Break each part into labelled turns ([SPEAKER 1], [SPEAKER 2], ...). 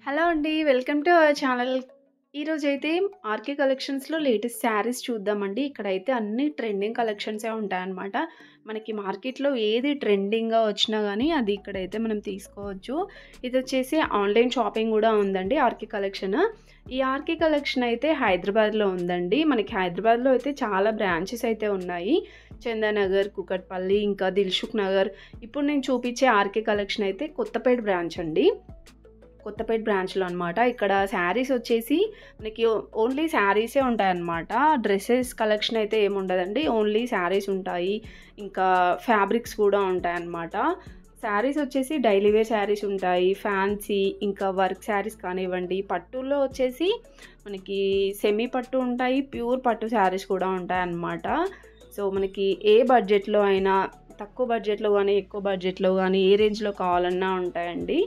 [SPEAKER 1] Hello అండి. Welcome to our channel. ఈరోజైతే RK కలెక్షన్స్‌లో లేటెస్ట్ శారీస్ చూద్దామండి. ఇక్కడైతే అన్ని ట్రెండింగ్ కలెక్షన్సే ఉంటాయన్నమాట. మనకి మార్కెట్‌లో ఏది ట్రెండింగ్‌గా వచ్చినా గానీ అది ఇక్కడైతే మనం తీసుకోవచ్చు. ఇదొచ్చేసి ఆన్‌లైన్ షాపింగ్ గూడా ఉందండి ఆర్‌కే కలెక్షన్. ఈ ఆర్‌కే కలెక్షన్ అయితే హైదరాబాద్‌లో ఉందండి. మనకి హైదరాబాద్‌లో అయితే చాలా బ్రాంచెస్ అయితే ఉన్నాయి. చందానగర్, కూకట్పల్లి, ఇంకా దిల్‌సుఖ్ నగర్. ఇప్పుడు నేను చూపించే ఆర్‌కే కలెక్షన్ అయితే కొత్తపేట బ్రాంచ్ అండి. కొత్తపేట బ్రాంచ్‌లో అనమాట. ఇక్కడ శారీస్ వచ్చేసి మనకి ఓన్లీ శారీసే ఉంటాయన్నమాట. డ్రెసెస్ కలెక్షన్ అయితే ఏముండదండి. ఓన్లీ శారీస్ ఉంటాయి. ఇంకా ఫ్యాబ్రిక్స్ కూడా ఉంటాయన్నమాట. శారీస్ వచ్చేసి డైలీ వేర్ శారీస్ ఉంటాయి. ఫ్యాన్సీ ఇంకా వర్క్ శారీస్ కానివ్వండి. పట్టులో వచ్చేసి మనకి సెమీ పట్టు ఉంటాయి. ప్యూర్ పట్టు శారీస్ కూడా ఉంటాయన్నమాట. సో, మనకి ఏ బడ్జెట్‌లో అయినా తక్కువ బడ్జెట్‌లో గానీ, ఎక్కువ బడ్జెట్‌లో గానీ ఏ రేంజ్‌లో కావాలన్నా ఉంటాయండి.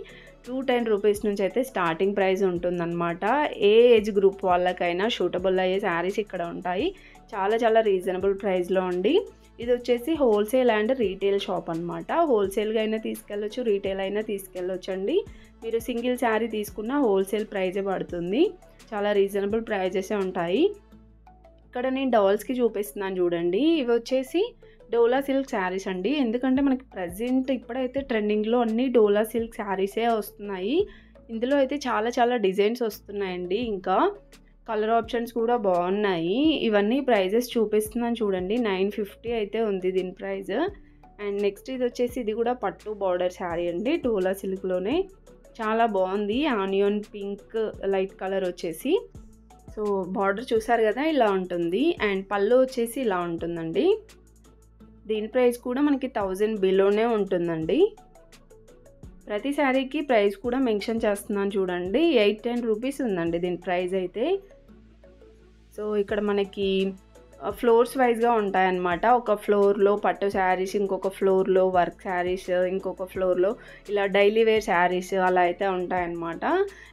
[SPEAKER 1] రూ. 210 నుంచి అయితే స్టార్టింగ్ ప్రైస్ ఉంటుందన్నమాట. ఏ ఏజ్ గ్రూప్ వాళ్ళకైనా సూటబుల్ అయ్యే శారీస్ ఇక్కడ ఉంటాయి. చాలా చాలా రీజనబుల్ ప్రైస్‌లో అండి. ఇదొచ్చేసి హోల్‌సేల్ అండ్ రీటైల్ షాప్ అనమాట. హోల్‌సేల్‌గా అయినా తీసుకెళ్ళొచ్చు, రీటైల్ అయినా తీసుకెళ్ళొచ్చండి. మీరు సింగిల్ శారీ తీసుకున్న హోల్‌సేల్ ప్రైజే పడుతుంది. చాలా రీజనబుల్ ప్రైజెసే ఉంటాయి. ఇక్కడ నేను డాల్స్‌కి చూపిస్తున్నాను చూడండి. ఇవొచ్చేసి డోలా సిల్క్ శారీస్ అండి. ఎందుకంటే మనకి ప్రెజెంట్ ఇప్పుడైతే ట్రెండింగ్‌లో అన్నీ డోలా సిల్క్ శారీసే వస్తున్నాయి. ఇందులో అయితే చాలా చాలా డిజైన్స్ వస్తున్నాయండి. ఇంకా కలర్ ఆప్షన్స్ కూడా బాగున్నాయి. ఇవన్నీ ప్రైజెస్ చూపిస్తున్నాను చూడండి. 950 అయితే ఉంది దీని ప్రైస్. అండ్ నెక్స్ట్ ఇది కూడా పట్టు బార్డర్ శారీ అండి. డోలా సిల్క్‌లోనే చాలా బాగుంది. ఆనియన్ పింక్ లైట్ కలర్ వచ్చేసి. సో, బార్డర్ చూసారు కదా ఇలా ఉంటుంది. అండ్ పళ్ళు వచ్చేసి ఇలా ఉంటుందండి. దీని ప్రైస్ కూడా మనకి 1000 బిలోనే ఉంటుందండి. ప్రతి శారీకి ప్రైస్ కూడా మెన్షన్ చేస్తున్నాను చూడండి. 810 రూపీస్ ఉందండి దీని ప్రైస్ అయితే. సో, ఇక్కడ మనకి ఫ్లోర్స్ వైజ్‌గా ఉంటాయన్నమాట. ఒక ఫ్లోర్‌లో పట్టు శారీస్, ఇంకొక ఫ్లోర్‌లో వర్క్ శారీస్, ఇంకొక ఫ్లోర్‌లో ఇలా డైలీ వేర్ శారీస్ అలా అయితే ఉంటాయన్నమాట.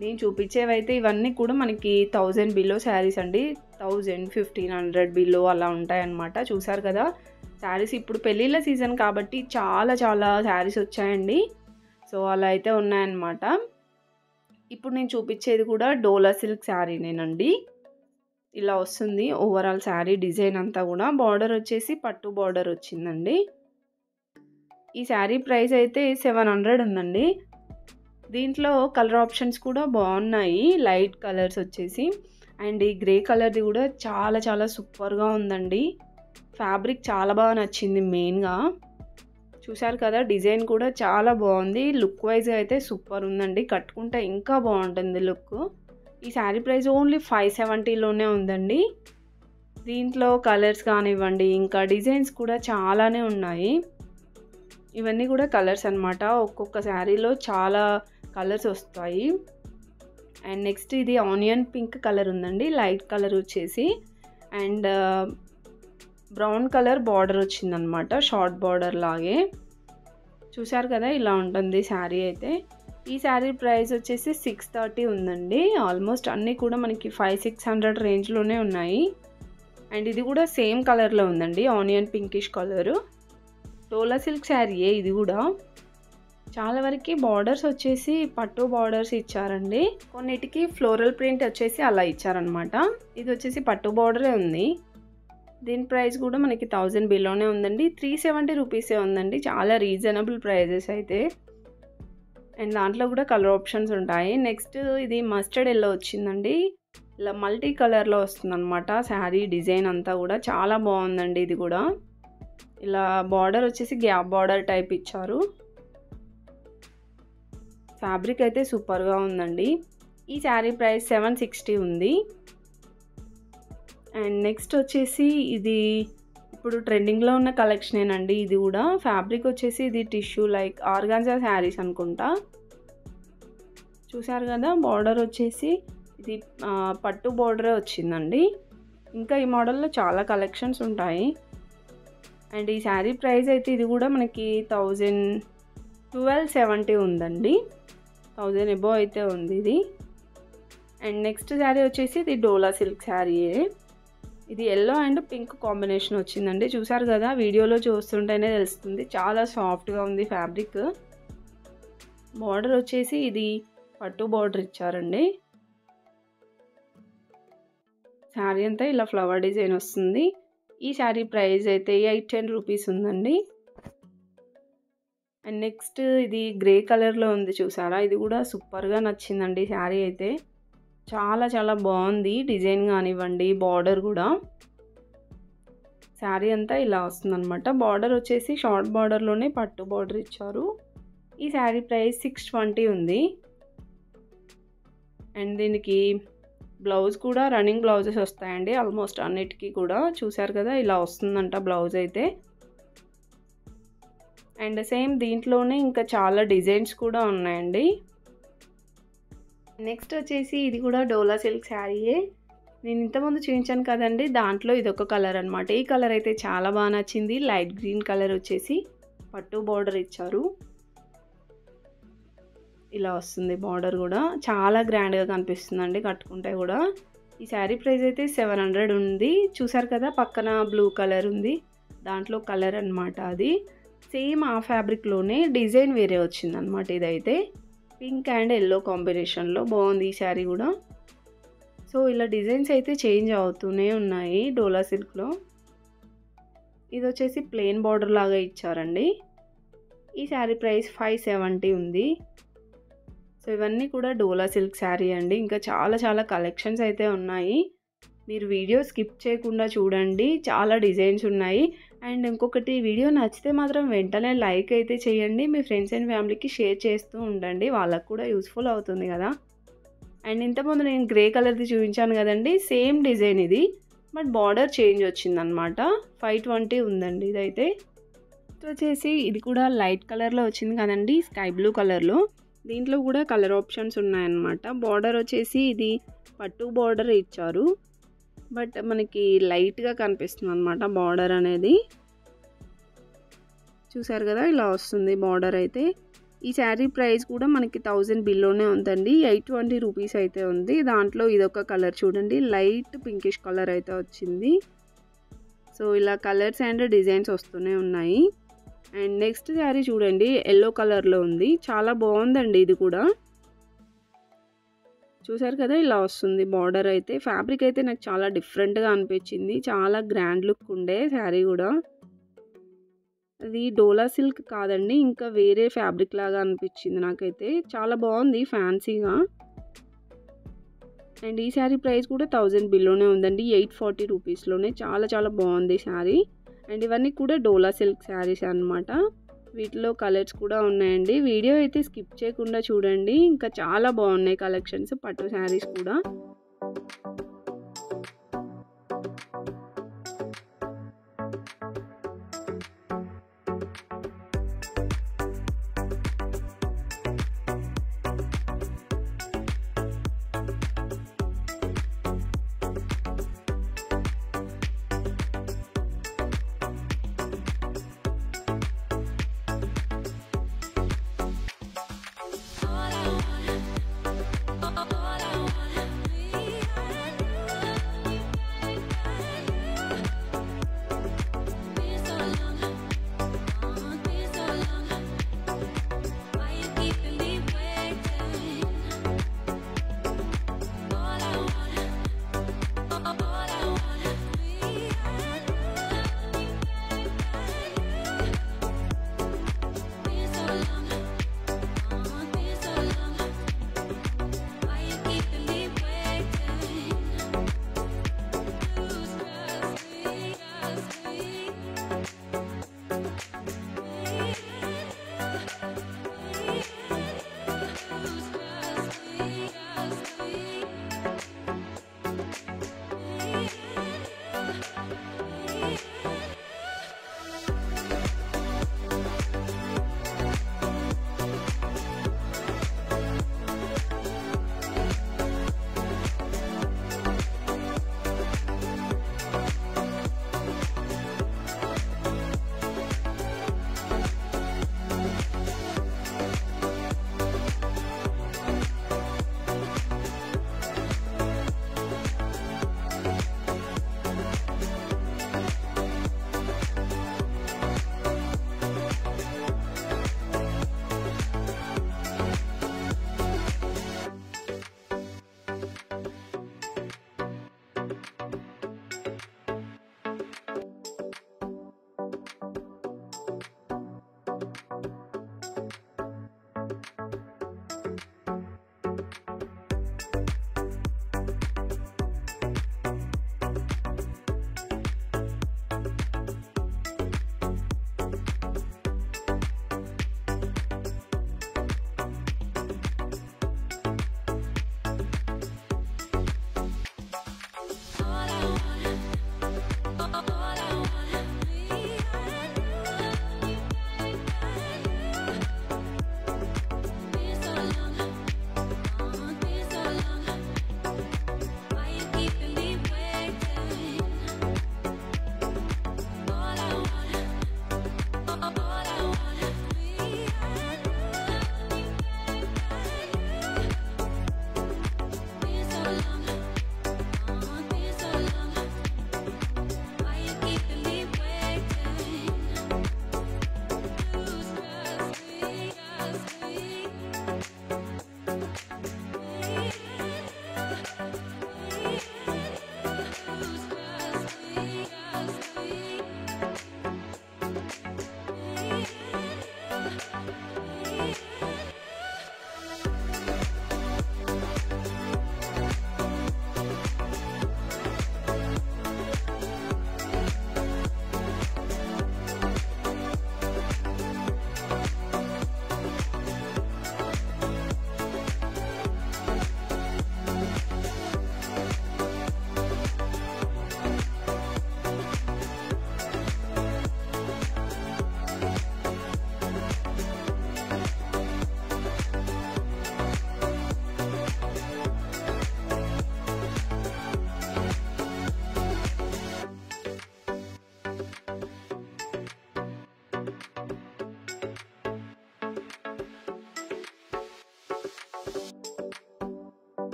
[SPEAKER 1] నేను చూపించేవైతే ఇవన్నీ కూడా మనకి 1000 బిలో శారీస్ అండి. 1000, 1500 బిలో అలా ఉంటాయన్నమాట. చూసారు కదా! శారీస్ ఇప్పుడు పెళ్ళిళ్ళ సీజన్ కాబట్టి చాలా చాలా శారీస్ వచ్చాయండి. సో, అలా అయితే ఉన్నాయన్నమాట. ఇప్పుడు నేను చూపించేది కూడా డోలా సిల్క్ శారీనేనండి. ఇలా వస్తుంది ఓవరాల్ శారీ డిజైన్ అంతా కూడా. బార్డర్ వచ్చేసి పట్టు బార్డర్ వచ్చిందండి. ఈ శారీ ప్రైస్ అయితే 700 ఉందండి. దీంట్లో కలర్ ఆప్షన్స్ కూడా బాగున్నాయి. లైట్ కలర్స్ వచ్చేసి అండ్ ఈ గ్రే కలర్ది కూడా చాలా చాలా సూపర్గా ఉందండి. ఫ్యాబ్రిక్ చాలా బాగా నచ్చింది మెయిన్గా. చూసారు కదా! డిజైన్ కూడా చాలా బాగుంది. లుక్ వైజ్ అయితే సూపర్ ఉందండి. కట్టుకుంటే ఇంకా బాగుంటుంది లుక్. ఈ శారీ ప్రైస్ ఓన్లీ 570లోనే ఉందండి. దీంట్లో కలర్స్ కానివ్వండి, ఇంకా డిజైన్స్ కూడా చాలానే ఉన్నాయి. ఇవన్నీ కూడా కలర్స్ అనమాట. ఒక్కొక్క శారీలో చాలా కలర్స్ వస్తాయి. అండ్ నెక్స్ట్ ఇది ఆనియన్ పింక్ కలర్ ఉందండి. లైట్ కలర్ వచ్చేసి అండ్ బ్రౌన్ కలర్ బార్డర్ వచ్చిందనమాట. షార్ట్ బార్డర్ లాగే. చూసారు కదా! ఇలా ఉంటుంది శారీ అయితే. ఈ శారీ ప్రైస్ వచ్చేసి 630 ఉందండి. ఆల్మోస్ట్ అన్నీ కూడా మనకి 500-600 రేంజ్‌లోనే ఉన్నాయి. అండ్ ఇది కూడా సేమ్ కలర్‌లో ఉందండి. Onion pinkish colour. Dola silk శారీయే ఇది కూడా. చాలా వరకి బార్డర్స్ వచ్చేసి పట్టు బార్డర్స్ ఇచ్చారండి. కొన్నిటికి ఫ్లోరల్ ప్రింట్ వచ్చేసి అలా ఇచ్చారనమాట. ఇది వచ్చేసి పట్టు బార్డరే ఉంది. దీని ప్రైస్ కూడా మనకి 1000 బిలోనే ఉందండి. 370 రూపీసే ఉందండి. చాలా రీజనబుల్ ప్రైజెస్ అయితే. అండ్ దాంట్లో కూడా కలర్ ఆప్షన్స్ ఉంటాయి. నెక్స్ట్ ఇది మస్టర్డ్ ఎల్లో వచ్చిందండి. ఇలా మల్టీ కలర్‌లో వస్తుందన్నమాట. శారీ డిజైన్ అంతా కూడా చాలా బాగుందండి ఇది కూడా. ఇలా బార్డర్ వచ్చేసి గ్యాప్ బార్డర్ టైప్ ఇచ్చారు. ఫ్యాబ్రిక్ అయితే సూపర్గా ఉందండి. ఈ శారీ ప్రైస్ 760 ఉంది. అండ్ నెక్స్ట్ వచ్చేసి ఇది ఇప్పుడు ట్రెండింగ్‌లో ఉన్న కలెక్షనేనండి ఇది కూడా. ఫ్యాబ్రిక్ వచ్చేసి ఇది టిష్యూ లైక్ ఆర్గాన్జా శారీస్ అనుకుంటా. చూసారు కదా! బార్డర్ వచ్చేసి ఇది పట్టు బార్డరే వచ్చిందండి. ఇంకా ఈ మోడల్‌లో చాలా కలెక్షన్స్ ఉంటాయి. అండ్ ఈ శారీ ప్రైస్ అయితే ఇది కూడా మనకి 1270 ఉందండి. 1000 అబోవ్ అయితే ఉంది ఇది. అండ్ నెక్స్ట్ శారీ వచ్చేసి ఇది డోలా సిల్క్ శారీయే. ఇది యెల్లో అండ్ పింక్ కాంబినేషన్ వచ్చిందండి. చూసారు కదా! వీడియోలో చూస్తుంటేనే తెలుస్తుంది. చాలా సాఫ్ట్‌గా ఉంది ఫ్యాబ్రిక్. బార్డర్ వచ్చేసి ఇది పట్టు బార్డర్ ఇచ్చారండి. శారీ అంతా ఇలా ఫ్లవర్ డిజైన్ వస్తుంది. ఈ శారీ ప్రైస్ అయితే 810 రూపీస్ ఉందండి. అండ్ నెక్స్ట్ ఇది గ్రే కలర్లో ఉంది చూసారా, ఇది కూడా సూపర్గా నచ్చిందండి. శారీ అయితే చాలా చాలా బాగుంది, డిజైన్ కానివ్వండి, బార్డర్ కూడా. శారీ అంతా ఇలా వస్తుందన్నమాట. బార్డర్ వచ్చేసి షార్ట్ బార్డర్లోనే పట్టు బార్డర్ ఇచ్చారు. ఈ శారీ ప్రైస్ 620 ఉంది. అండ్ దీనికి బ్లౌజ్ కూడా రన్నింగ్ బ్లౌజెస్ వస్తాయండి ఆల్మోస్ట్ అన్నిటికీ కూడా. చూసారు కదా, ఇలా వస్తుందంట బ్లౌజ్ అయితే. అండ్ సేమ్ దీంట్లోనే ఇంకా చాలా డిజైన్స్ కూడా ఉన్నాయండి. నెక్స్ట్ వచ్చేసి ఇది కూడా డోలా సిల్క్ శారీయే. నేను ఇంతకుముందు చూపించాను కదండి, దాంట్లో ఇదొక కలర్ అనమాట. ఈ కలర్ అయితే చాలా బాగా నచ్చింది. లైట్ గ్రీన్ కలర్ వచ్చేసి పట్టు బార్డర్ ఇచ్చారు. ఇలా వస్తుంది బార్డర్ కూడా, చాలా గ్రాండ్గా కనిపిస్తుందండి కట్టుకుంటే కూడా. ఈ శారీ ప్రైస్ అయితే 700 ఉంది. చూసారు కదా, పక్కన బ్లూ కలర్ ఉంది, దాంట్లో కలర్ అనమాట అది. సేమ్ ఆ ఫ్యాబ్రిక్లోనే డిజైన్ వేరే వచ్చిందనమాట. ఇదైతే పింక్ అండ్ ఎల్లో కాంబినేషన్లో బాగుంది ఈ శారీ కూడా. సో ఇలా డిజైన్స్ అయితే చేంజ్ అవుతూనే ఉన్నాయి డోలా సిల్క్లో. ఇది వచ్చేసి ప్లెయిన్ బార్డర్ లాగా ఇచ్చారండి. ఈ శారీ ప్రైస్ 570 ఉంది. సో ఇవన్నీ కూడా డోలా సిల్క్ శారీ అండి. ఇంకా చాలా చాలా కలెక్షన్స్ అయితే ఉన్నాయి, మీరు వీడియో స్కిప్ చేయకుండా చూడండి, చాలా డిజైన్స్ ఉన్నాయి. అండ్ ఇంకొకటి, వీడియో నచ్చితే మాత్రం వెంటనే లైక్ అయితే చేయండి. మీ ఫ్రెండ్స్ అండ్ ఫ్యామిలీకి షేర్ చేస్తూ ఉండండి, వాళ్ళకు కూడా యూస్ఫుల్ అవుతుంది కదా. అండ్ ఇంతకుముందు నేను గ్రే కలర్ది చూపించాను కదండి, సేమ్ డిజైన్ ఇది, బట్ బార్డర్ చేంజ్ వచ్చిందనమాట. 520 ఉందండి ఇదైతే. వచ్చేసి ఇది కూడా లైట్ కలర్లో వచ్చింది కదండి, స్కై బ్లూ కలర్లో. దీంట్లో కూడా కలర్ ఆప్షన్స్ ఉన్నాయన్నమాట. బార్డర్ వచ్చేసి ఇది పట్టు బార్డర్ ఇచ్చారు, బట్ మనకి లైట్గా కనిపిస్తుంది అనమాట బార్డర్ అనేది. చూసారు కదా, ఇలా వస్తుంది బార్డర్ అయితే. ఈ శారీ ప్రైస్ కూడా మనకి 1000 బిల్లోనే ఉందండి. 820 రూపీస్ అయితే ఉంది. దాంట్లో ఇదొక కలర్ చూడండి, లైట్ పింకిష్ కలర్ అయితే వచ్చింది. సో ఇలా కలర్స్ అండ్ డిజైన్స్ వస్తూనే ఉన్నాయి. అండ్ నెక్స్ట్ శారీ చూడండి, ఎల్లో కలర్లో ఉంది, చాలా బాగుందండి ఇది కూడా. చూసారు కదా, ఇలా వస్తుంది బార్డర్ అయితే. ఫ్యాబ్రిక్ అయితే నాకు చాలా డిఫరెంట్గా అనిపించింది, చాలా గ్రాండ్ లుక్ ఉండే శారీ కూడా. అది డోలా సిల్క్ కాదండి, ఇంకా వేరే ఫ్యాబ్రిక్ లాగా అనిపించింది నాకైతే. చాలా బాగుంది ఫ్యాన్సీగా. అండ్ ఈ శారీ ప్రైస్ కూడా 1000 బిల్లోనే ఉందండి. 840 రూపీస్లోనే చాలా చాలా బాగుంది శారీ. అండ్ ఇవన్నీ కూడా డోలా సిల్క్ శారీస్ అన్నమాట. వీటిలో కలర్స్ కూడా ఉన్నాయండి. వీడియో అయితే స్కిప్ చేయకుండా చూడండి, ఇంకా చాలా బాగున్నాయి కలెక్షన్స్, పట్టు శారీస్ కూడా.